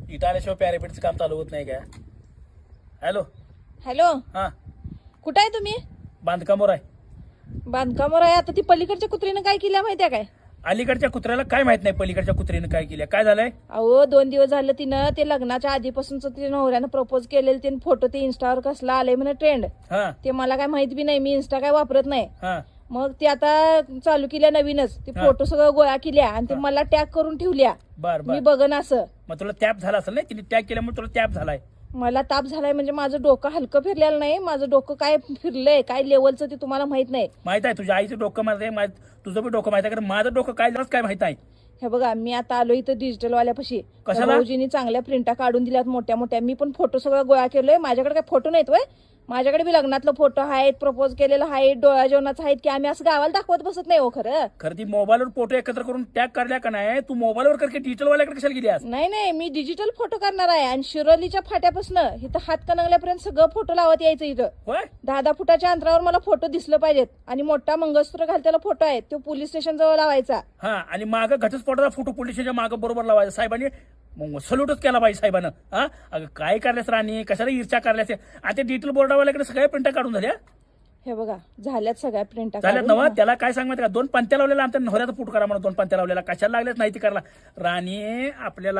इथं आल्याशिवाय पॅरापेटचं काम चालू होत नाही काय? हॅलो हॅलो, हा, कुठं आहे तुम्ही? बांधकामावर आहे. बांधकामावर आहे. आता ती पलीकडच्या कुत्रीनं काय केल्या माहितीये काय? अलीकडच्या कुत्र्याला काय माहित नाही पलीकडच्या कुत्रीनं काय केलं, काय झालंय? अहो 2 दिवस झालं तिनं ते लग्नाच्या आधीपासूनच ते नवऱ्यानं प्रपोज केलेलं ते फोटो ते इन्स्टावर कसला आले म्हणे ट्रेंड. हा ते मला काय माहित बी नाही, मी इन्स्टा काय वापरत नाही. हा मग ते आता चालू केल्या नवीनच, ते फोटो सगळं गोळा केल्या आणि ते मला टॅग करून ठेवल्या. बर मी बर. बघन असं. मग तुला टॅप झाला असेल नाही, तिने टॅग केल्यामुळे तुला टॅप झालाय. मला ताप झालाय म्हणजे माझं डोकं हलकं फिरलेलं नाही. माझं डोकं काय फिरलंय, काय लेवलचं ते तुम्हाला माहित नाही. माहित आहे तुझ्या आईचं डोकं माहित आहे, तुझं बी डोकं माहित आहे, कारण माझं डोकं काय झालं काय माहित आहे. हे बघा, मी आता आलो इथं डिजिटल वाल्यापाशी. कशाला? भाऊजींनी चांगल्या प्रिंटा काढून दिल्यात मोठ्या मोठ्या. मी पण फोटो सगळं गोळा केलोय. माझ्याकडे काय फोटो नाहीत वय? माझ्याकडे बी लग्नातलं फोटो आहेत, प्रपोज केलेलं आहेत, डोळ्या जेवणाचं आहेत, की आम्ही असं गावाला दाखवत बसत नाही हो खरं. खरं ती मोबाईलवर फोटो एकत्र करून टॅग करल्या का नाही? तू मोबाईलवर करके डिजिटल वाल्याकडे कशाला गेली आज? नाही नाही, मी डिजिटल फोटो करणार आहे आणि शिरोलीच्या फाट्यापासून इथं हातकणंगल्यापर्यंत सगळं फोटो लावत यायचं. इथं होय 10-10 फुटाच्या अंतरावर मला फोटो दिसलं पाहिजेत आणि मोठा मंगळसूत्र घालतेला फोटो आहे तो पोलीस स्टेशन जवळ लावायचा. हा, आणि मागं घटस्फोटाचा फोटो पोलिसांच्या मागं बरोबर लावायचा. साहेबांनी मग सल्यूटच केला पाहिजे साहेबांना. हा, अगं काय करल्यास राणी, कशाला ईर्षा करल्यास? आता ते डिजिटल बोर्डावाल्याकडे सगळ्या प्रिंटा काढून झाल्या. हे बघा, झाल्यात सगळ्या प्रिंटा झाल्यात नवा. त्याला काय सांग माहिती का, 2 पंत्या लावलेला आमच्या नवऱ्याचा फोटो करा म्हणून. 2 पंत्या लावलेला कशाला लागल्याच नाही ती करायला राणी आपल्याला.